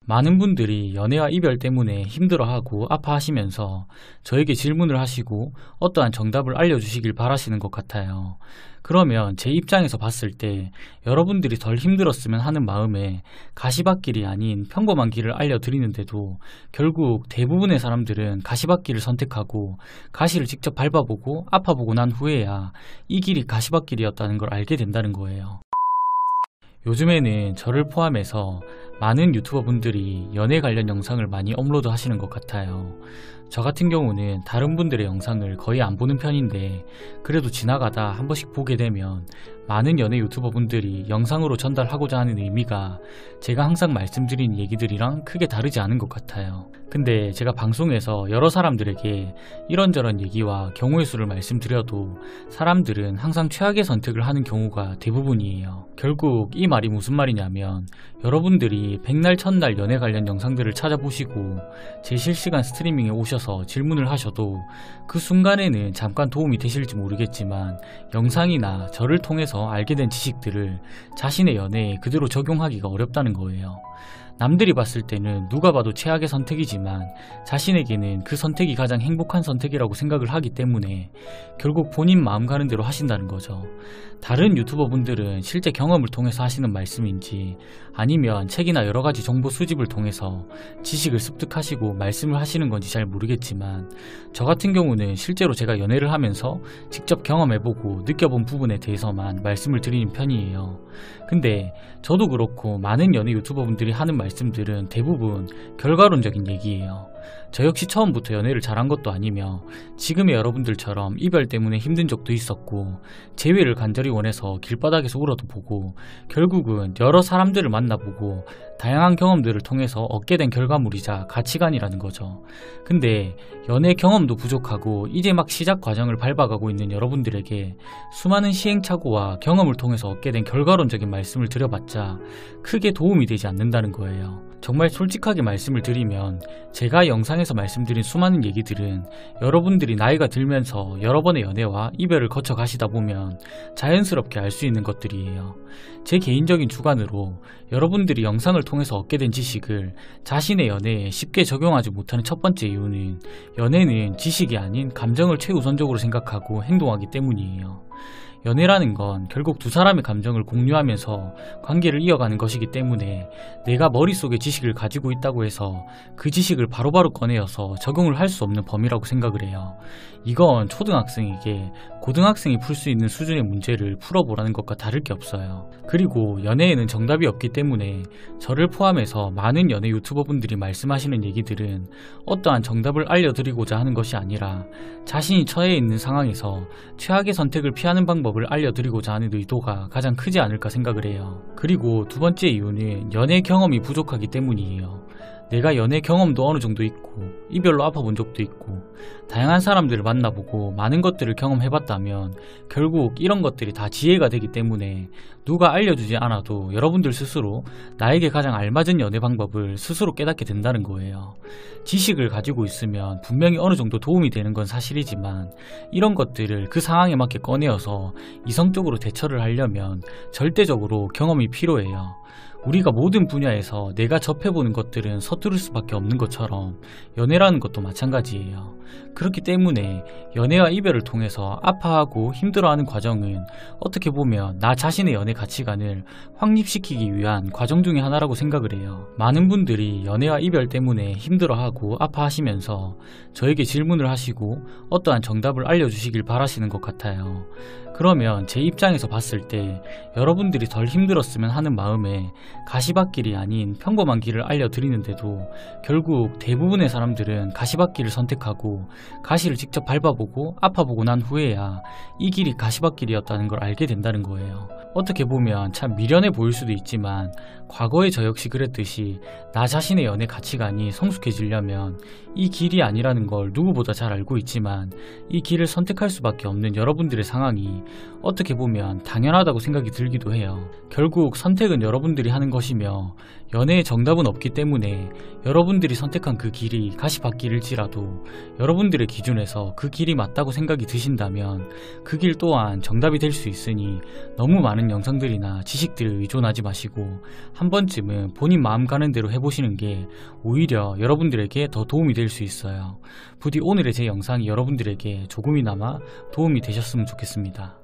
많은 분들이 연애와 이별 때문에 힘들어하고 아파하시면서 저에게 질문을 하시고 어떠한 정답을 알려주시길 바라시는 것 같아요. 그러면 제 입장에서 봤을 때 여러분들이 덜 힘들었으면 하는 마음에 가시밭길이 아닌 평범한 길을 알려드리는데도 결국 대부분의 사람들은 가시밭길을 선택하고 가시를 직접 밟아보고 아파보고 난 후에야 이 길이 가시밭길이었다는 걸 알게 된다는 거예요. 요즘에는 저를 포함해서 많은 유튜버 분들이 연애 관련 영상을 많이 업로드 하시는 것 같아요. 저 같은 경우는 다른 분들의 영상을 거의 안 보는 편인데 그래도 지나가다 한 번씩 보게 되면 많은 연애 유튜버 분들이 영상으로 전달하고자 하는 의미가 제가 항상 말씀드린 얘기들이랑 크게 다르지 않은 것 같아요. 근데 제가 방송에서 여러 사람들에게 이런저런 얘기와 경우의 수를 말씀드려도 사람들은 항상 최악의 선택을 하는 경우가 대부분이에요. 결국 이 말이 무슨 말이냐면 여러분들이 백날 첫날 연애 관련 영상들을 찾아보시고 제 실시간 스트리밍에 오셔서 질문을 하셔도 그 순간에는 잠깐 도움이 되실지 모르겠지만 영상이나 저를 통해서 알게 된 지식들을 자신의 연애에 그대로 적용하기가 어렵다는 거예요. 남들이 봤을 때는 누가 봐도 최악의 선택이지만 자신에게는 그 선택이 가장 행복한 선택이라고 생각을 하기 때문에 결국 본인 마음 가는 대로 하신다는 거죠. 다른 유튜버 분들은 실제 경험을 통해서 하시는 말씀인지 아니면 책이나 여러가지 정보 수집을 통해서 지식을 습득하시고 말씀을 하시는 건지 잘 모르겠지만 저 같은 경우는 실제로 제가 연애를 하면서 직접 경험해보고 느껴본 부분에 대해서만 말씀을 드리는 편이에요. 근데 저도 그렇고 많은 연애 유튜버 분들이 하는 말씀들은 대부분 결과론적인 얘기예요. 저 역시 처음부터 연애를 잘한 것도 아니며 지금의 여러분들처럼 이별 때문에 힘든 적도 있었고 재회를 간절히 원해서 길바닥에서 울어도 보고 결국은 여러 사람들을 만나보고 다양한 경험들을 통해서 얻게 된 결과물이자 가치관이라는 거죠. 근데 연애 경험도 부족하고 이제 막 시작 과정을 밟아가고 있는 여러분들에게 수많은 시행착오와 경험을 통해서 얻게 된 결과론적인 말씀을 드려봤자 크게 도움이 되지 않는다는 거예요. 정말 솔직하게 말씀을 드리면 제가 영상에서 말씀드린 수많은 얘기들은 여러분들이 나이가 들면서 여러 번의 연애와 이별을 거쳐 가시다 보면 자연스럽게 알 수 있는 것들이에요. 제 개인적인 주관으로 여러분들이 영상을 통해서 얻게 된 지식을 자신의 연애에 쉽게 적용하지 못하는 첫 번째 이유는 연애는 지식이 아닌 감정을 최우선적으로 생각하고 행동하기 때문이에요. 연애라는 건 결국 두 사람의 감정을 공유하면서 관계를 이어가는 것이기 때문에 내가 머릿속에 지식을 가지고 있다고 해서 그 지식을 바로바로 꺼내어서 적용을 할 수 없는 범위라고 생각을 해요. 이건 초등학생에게 고등학생이 풀 수 있는 수준의 문제를 풀어보라는 것과 다를 게 없어요. 그리고 연애에는 정답이 없기 때문에 저를 포함해서 많은 연애 유튜버 분들이 말씀하시는 얘기들은 어떠한 정답을 알려드리고자 하는 것이 아니라 자신이 처해 있는 상황에서 최악의 선택을 피하는 방법을 알려드리고자 하는 의도가 가장 크지 않을까 생각을 해요. 그리고 두 번째 이유는 연애 경험이 부족하기 때문이에요. 내가 연애 경험도 어느 정도 있고 이별로 아파본 적도 있고 다양한 사람들을 만나보고 많은 것들을 경험해봤다면 결국 이런 것들이 다 지혜가 되기 때문에 누가 알려주지 않아도 여러분들 스스로 나에게 가장 알맞은 연애 방법을 스스로 깨닫게 된다는 거예요. 지식을 가지고 있으면 분명히 어느 정도 도움이 되는 건 사실이지만 이런 것들을 그 상황에 맞게 꺼내어서 이성적으로 대처를 하려면 절대적으로 경험이 필요해요. 우리가 모든 분야에서 내가 접해보는 것들은 서투를 수밖에 없는 것처럼 연애라는 것도 마찬가지예요. 그렇기 때문에 연애와 이별을 통해서 아파하고 힘들어하는 과정은 어떻게 보면 나 자신의 연애 가치관을 확립시키기 위한 과정 중에 하나라고 생각을 해요. 많은 분들이 연애와 이별 때문에 힘들어하고 아파하시면서 저에게 질문을 하시고 어떠한 정답을 알려주시길 바라시는 것 같아요. 그러면 제 입장에서 봤을 때 여러분들이 덜 힘들었으면 하는 마음에 가시밭길이 아닌 평범한 길을 알려드리는데도 결국 대부분의 사람들은 가시밭길을 선택하고 가시를 직접 밟아보고 아파보고 난 후에야 이 길이 가시밭길이었다는 걸 알게 된다는 거예요. 어떻게 보면 참 미련해 보일 수도 있지만 과거의 저 역시 그랬듯이 나 자신의 연애 가치관이 성숙해지려면 이 길이 아니라는 걸 누구보다 잘 알고 있지만 이 길을 선택할 수밖에 없는 여러분들의 상황이 어떻게 보면 당연하다고 생각이 들기도 해요. 결국 선택은 여러분들이 하는 것이며 연애의 정답은 없기 때문에 여러분들이 선택한 그 길이 가시밭길일지라도 여러분들의 기준에서 그 길이 맞다고 생각이 드신다면 그 길 또한 정답이 될 수 있으니 너무 많은 영상들이나 지식들을 의존하지 마시고 한 번쯤은 본인 마음 가는 대로 해보시는 게 오히려 여러분들에게 더 도움이 될 수 있어요. 부디 오늘의 제 영상이 여러분들에게 조금이나마 도움이 되셨으면 좋겠습니다.